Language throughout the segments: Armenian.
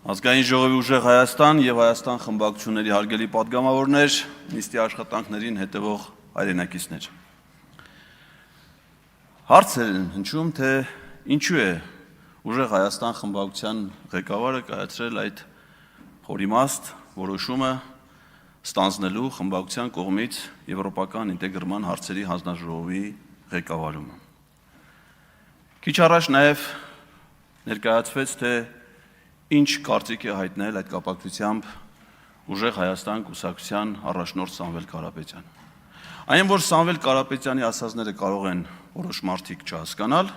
Ազգային ժողովի ուժեղ Հայաստան եւ Հայաստան խմբակցությունների հարգելի պատգամավորներ, նիստի աշխատանքներին հետևող հայրենակիցներ։ Հարցեր են հնչում, թե ինչու է ուժեղ Հայաստան խմբակցության ղեկավարը կայացրել այդ խորիմաստ որոշումը ստանձնելու խմբակցության կողմից եվրոպական ինտեգրման հարցերի հանձնաժողովի ղեկավարումը։ Քիչ առաջ նաեւ ներկայացվեց, թե ինչ կարծիք է հայտնել այդ կապակցությամբ ուժեղ Հայաստան կուսակցության առաջնորդ Սամվել Կարապետյանը։ Այն, որ Սամվել Կարապետյանի ասածները կարող են որոշ մարդիկ չհասկանալ,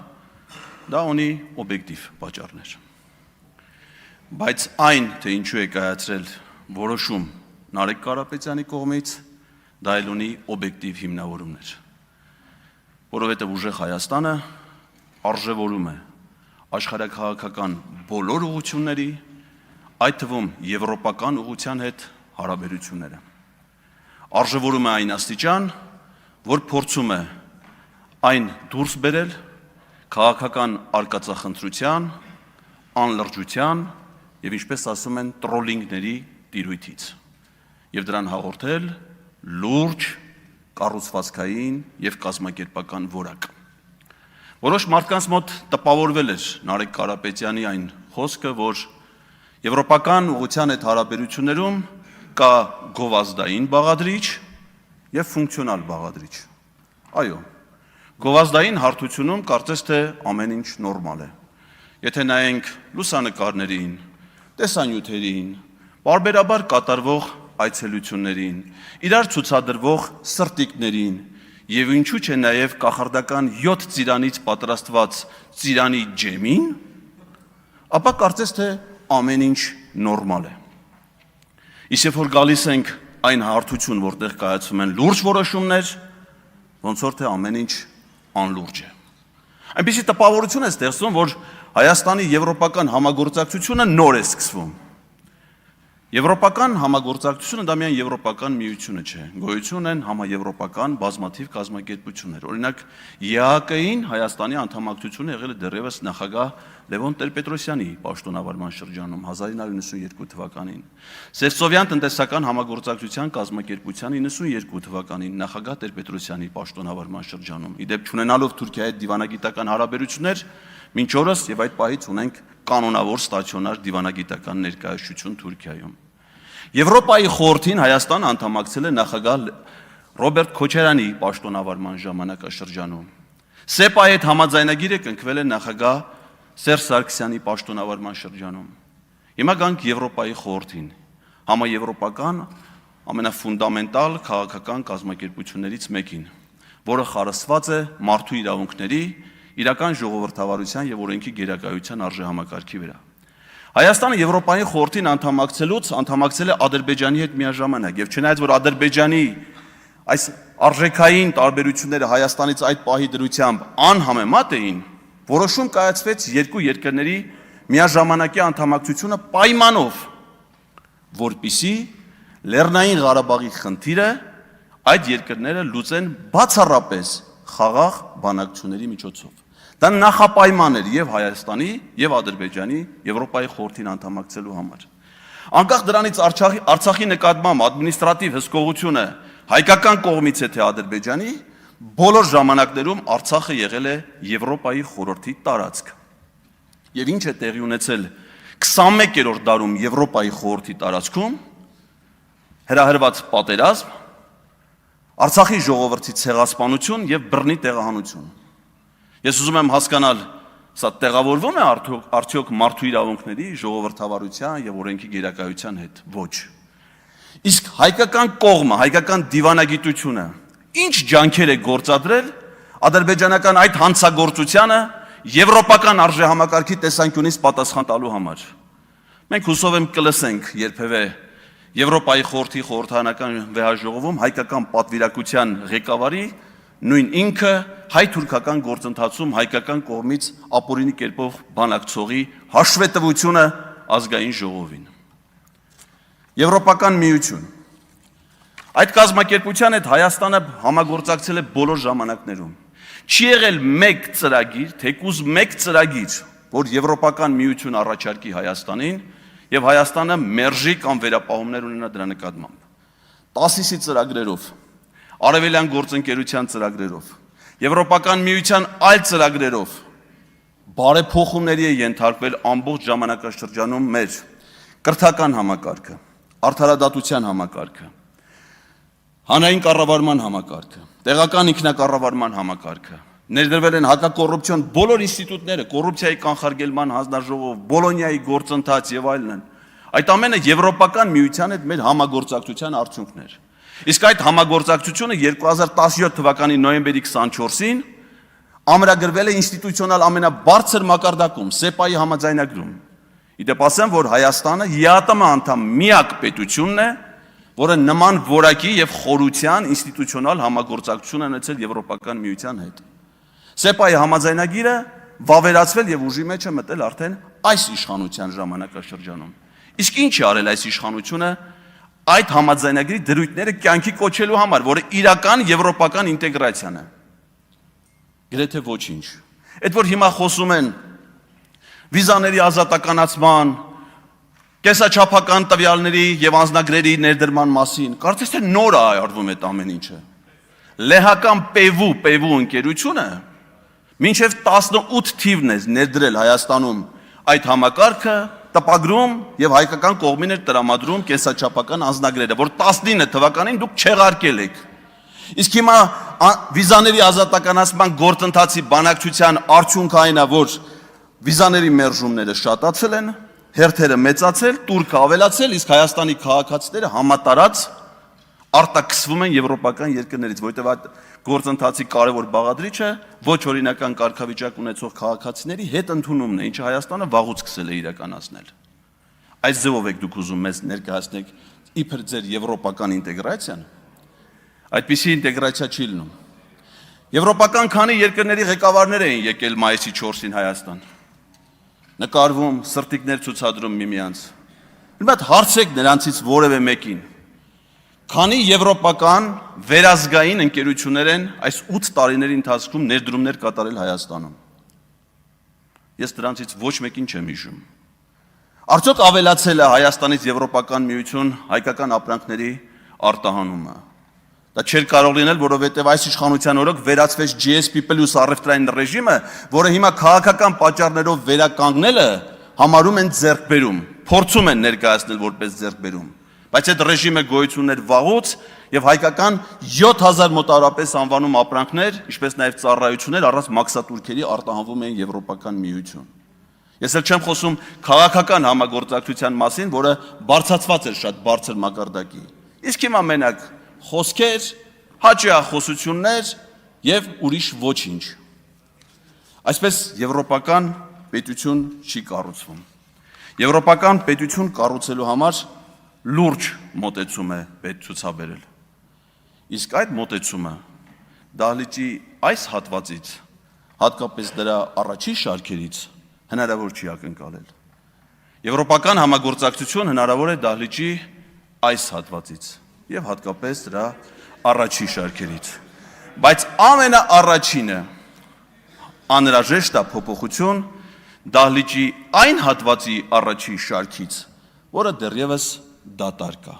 դա ունի օբյեկտիվ պատճառներ։ Բայց այն, թե ինչու է կայացրել որոշում Նարեկ Կարապետյանի կողմից, դա էլ ունի օբյեկտիվ հիմնավորումներ։ Որովհետև ուժեղ Հայաստանը արժևորում է աշխարհաքաղաքական բոլոր ուղղությունների, այդ թվում եվրոպական ուղղության հետ հարաբերությունները։ Արժևորում է այն աստիճան, որ փորձում է այն դուրս բերել քաղաքական արկածախնդրության, անլրջության եւ ինչպես ասում են տրոլինգների տիրույթից եւ դրան հաղորդել լուրջ կառուցվածքային եւ կազմակերպական որակ։ Որոշ մարդկանց մոտ տպավորվել էր Նարեկ Կարապետյանի այն խոսքը, որ եվրոպական ուղղության հետ հարաբերություններում կա գովազդային բաղադրիչ եւ ֆունկցիոնալ բաղադրիչ։ Այո, գովազդային հարթությունում կարծես թե ամեն ինչ նորմալ է։ Եթե նայենք լուսանկարներին, տեսանյութերին, բարբերաբար կատարվող այցելություններին, իրար ցուցադրվող սրտիկներին, եւ ինչու՞ չէ նաեւ կախարդական 7 ծիրանից պատրաստված ծիրանի ջեմին, ապա կարծես թե ամեն ինչ նորմալ է։ Իսկ երբ որ գալիս ենք այն հարթություն, որտեղ կայացվում են լուրջ որոշումներ, ոնց որ թե ամեն ինչ անլուրջ է։ Այնպիսի տպավորություն է ստեղծվում, որ Հայաստանի եվրոպական համագործակցությունը նոր է սկսվում։ Եվրոպական համագործակցությունը դա միայն եվրոպական միությունը չէ, գոյություն են համաեվրոպական բազմաթիվ կազմակերպություններ։ Օրինակ ԵԱՀԿ-ին Հայաստանի անդամակցությունը եղել է դեռևս նախագահ Լևոն Տեր-Պետրոսյանի պաշտոնավարման շրջանում 1992 թվականին։ Սևծովյան տնտեսական համագործակցության կազմակերպության 92 թվականին նախագահ Տեր-Պետրոսյանի պաշտոնավարման շրջանում։ Իդեպ չունենալով Թուրքիայի հետ դիվանագիտական հարաբերություններ, մինչ օրս եւ այդ պահից ունենք կանոնավոր ստացիոնար դիվանագիտական ներկայացություն Թուրքիայում։ Եվրոպայի խորհրդին Հայաստանը անդամակցել է նախագահ Ռոբերտ Քոչարյանի պաշտոնավարման ժամանակաշրջանում։ ՍԵՊԱ-ի հետ համաձայնագիրը կնքվել է նախագահ Սերժ Սարգսյանի պաշտոնավարման շրջանում։ Հիմա գանք Եվրոպայի խորհրդին, համաեվրոպական ամենաֆունդամենտալ քաղաքական կազմակերպություններից մեկին, որը խարսված է մարդու իրավունքների, իրական ժողովրդավարության եւ օրենքի գերակայության արժեհամակարգի վրա։ Հայաստանը Եվրոպայի խորհրդին անդամակցել է Ադրբեջանի հետ միաժամանակ եւ չնայած որ Ադրբեջանի այս արժեքային տարբերությունները Հայաստանից այդ պահի դրությամբ անհամեմատ էին, որոշում կայացվեց երկու երկրների միաժամանակի անդամակցությունը պայմանով, որպիսի Լեռնային Ղարաբաղի խնդիրը այդ երկրները լուծեն բացառապես խաղաղ բանակցությունների միջոցով։ Դա նախապայման էր եւ Հայաստանի եւ Ադրբեջանի Եվրոպայի խորհրդին անդամակցելու համար։ Անկախ դրանից Արցախի նկատմամբ ադմինիստրատիվ հսկողությունը հայկական կողմից է թե Ադրբեջանի, բոլոր ժամանակներում Արցախը եղել է Եվրոպայի խորհրդի տարածք։ Եվ ինչ է տեղի ունեցել 21-րդ դարում Եվրոպայի խորհրդի տարածքում հրահրված պատերազմ, Արցախի ժողովրդի ցեղասպանություն եւ բռնի տեղահանություն։ Ես ուզում եմ հասկանալ, սա տեղավորվում է արդյոք մարդու իրավունքների, ժողովրդավարության եւ օրենքի գերակայության հետ։ Ոչ։ Իսկ հայկական կողմը, հայկական դիվանագիտությունը ինչ ջանքեր է գործադրել ադրբեջանական այդ հանցագործությանը եվրոպական արժեհամակարգի տեսանկյունից պատասխան տալու համար։ Մենք հուսով եմ կլսենք երբևէ Եվրոպայի խորհրդի խորհրդարանական վեհաժողովում հայկական պատվիրակության ղեկավարի նույն ինքը հայ-թուրքական գործընթացում հայկական կողմից ապօրինի կերպով բանակցողի հաշվետվությունը ազգային ժողովին։ Եվրոպական միություն։ Այդ կազմակերպության հետ Հայաստանը համագործակցել է բոլոր ժամանակներում։ Չի եղել մեկ ծրագիր, թեկուզ մեկ ծրագիր, որ Եվրոպական միություն առաջարկի Հայաստանին եւ Հայաստանը մերժի կամ վերապահումներ ունենա դրա նկատմամբ։ 10-ի ծրագրերով, Արևելյան գործընկերության ծրագրերով, Եվրոպական միության այլ ծրագրերով բարեփոխումների է ենթարկվել ամբողջ ժամանակաշրջանում մեր կրթական համակարգը, արդարադատության համակարգը, հանրային կառավարման համակարգը, տեղական ինքնակառավարման համակարգը, ներդրվել են հակակոռուպցիոն բոլոր ինստիտուտները, կոռուպցիայի կանխարգելման հանձնաժողով, Բոլոնիայի գործընթաց եւ այլն։ Այդ ամենը Եվրոպական միության հետ մեր համագործակցության արդյունքներ։ Իսկ այդ համագործակցությունը 2017 թվականի նոյեմբերի 24-ին ամրագրվել է ինստիտուցիոնալ ամենաբարձր մակարդակում ՍԵՊԱ-ի համաձայնագրում։ Իդեպ ասեմ, որ Հայաստանը ԵԱՏՄ անդամ միակ պետությունն է, որը նման որակի եւ խորության ինստիտուցիոնալ համագործակցություն ունեցել Եվրոպական միության հետ։ ՍԵՊԱ-ի համաձայնագիրը վավերացվել եւ ուժի մեջ է մտել արդեն այս իշխանության ժամանակաշրջանում։ Իսկ ինչ է արել այս իշխանությունը այդ համաձայնագրի դրույթները կյանքի կոչելու համար, որը իրական եվրոպական ինտեգրացիան է։ Գրեթե ոչինչ։ Այդ որ հիմա խոսում են վիզաների ազատականացման, կեսաչափական տվյալների եւ անձնագրերի ներդրման մասին, կարծես թե նոր է արվում այդ ամեն ինչը։ Լեհական Պևու ընկերությունը մինչև 18 թիվն է ներդրել Հայաստանում այդ համակարգը, տպագրում եւ հայկական կողմին էր տրամադրում կեսաչափական անձնագրերը, որ 19 թվականին դուք չեղարկել եք։ Իսկ հիմա վիզաների ազատականացման գործընթացի բանակցության արդյունքը այն է, որ վիզաների մերժումները շատացել են, հերթերը մեծացել, տուրքը ավելացել, իսկ Հայաստանի քաղաքացիները համատարած արտաքսվում են եվրոպական երկրներից, որովհետև այդ գործընթացի կարևոր բաղադրիչը ոչ օրինական կարգավիճակ ունեցող քաղաքացիների հետ ընդունումն է, ինչը Հայաստանը վաղուց սկսել է իրականացնել։ Այս ձևով եք դուք ուզում մեզ ներկայացնեք իբր ձեր եվրոպական ինտեգրացիան, այդպիսի ինտեգրացիա չի լինում։ Եվրոպական քանի երկրների ղեկավարներ էին եկել մայիսի 4-ին Հայաստան, նկարվում, սրտիկներ ցուցադրում միմյանց։ Մի հատ հարցեք նրանցից որևէ մեկին, քանի եվրոպական վերազգային ընկերություններ են այս 8 տարիների ընթացքում ներդրումներ կատարել Հայաստանում։ Ես դրանցից ոչ մեկին չեմ հիշում։ Արդյոք ավելացել է Հայաստանից Եվրոպական միություն հայկական ապրանքների արտահանումը։ Դա չէր կարող լինել, որովհետև այս իշխանության օրոք վերացվեց GSP+ առևտրային ռեժիմը, որը հիմա քաղաքական պատճառներով վերականգնելը համարում են ձեռքբերում, փորձում են ներկայացնել որպես ձեռքբերում։ Բայց այդ ռեժիմը գոյություն ուներ վաղուց եւ հայկական 7000 մոտավորապես անվանում ապրանքներ, ինչպես նաեւ ծառայություններ առանց մաքսատուրքերի արտահանվում էին Եվրոպական միություն։ Ես էլ չեմ խոսում քաղաքական համագործակցության մասին, որը բարձրացված էր շատ բարձր մակարդակի։ Իսկ հիմա մենակ խոսքեր, հաճախոսություններ եւ ուրիշ ոչինչ։ Այսպես եվրոպական պետություն չի կառուցվում։ Եվրոպական պետություն կառուցելու համար լուրջ մոտեցում է պետք ցուցաբերել։ Իսկ այդ մոտեցումը դահլիճի այս հատվածից, հատկապես դրա առաջի շարքերից հնարավոր չի ակնկալել։ Եվրոպական համագործակցություն հնարավոր է դահլիճի այս հատվածից եւ հատկապես դրա առաջի շարքերից։ Բայց ամենաառաջինը անհրաժեշտ է փոփոխություն դահլիճի այն հատվածի առաջի շարքից, որը դեռևս դատարկ է։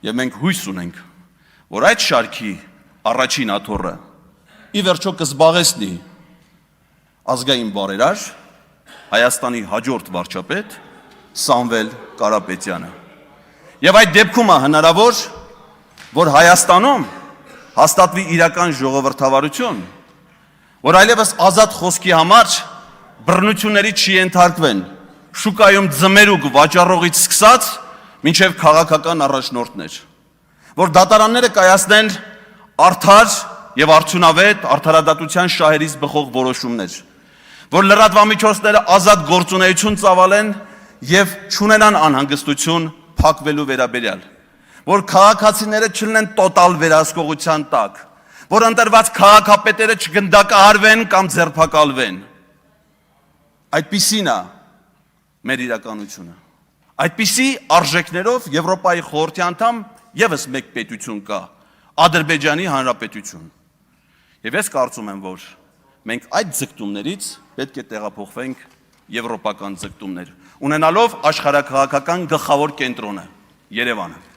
Եվ մենք հույս ունենք, որ այդ շարքի առաջին աթոռը ի վերջո կզբաղեցնի ազգային բարերար Հայաստանի հաջորդ վարչապետ Սամվել Կարապետյանը։ Եվ այդ դեպքում է հնարավոր, որ Հայաստանում հաստատվի իրական ժողովրդավարություն, որ այլևս ազատ խոսքի համար բռնությունների չի ենթարկվեն, շուկայում ձմերուկ վաճառողից սկսած մինչև քաղաքական առաջնորդներ, որ դատարանները կայացնեն արդար եւ արդյունավետ արդարադատության շահերից բխող որոշումներ, որ լրատվամիջոցները ազատ գործունեություն ծավալեն եւ չունենան անհանգստություն փակվելու վերաբերյալ, որ քաղաքացիները չլինեն տոտալ վերահսկողության տակ, որ ընտրված քաղաքապետերը չգնդակահարվեն կամ ձերբակալվեն։ Այդպիսին է մեր իրականությունը։ Այդպիսի արժեքներով Եվրոպայի խորհրդի անդամ եւս մեկ պետություն կա, Ադրբեջանի Հանրապետություն։ Եվ ես կարծում եմ, որ մենք այդ ձգտումներից պետք է տեղափոխվենք եվրոպական ձգտումներ, ունենալով աշխարհաքաղաքական գլխավոր կենտրոնը՝ Երևանը։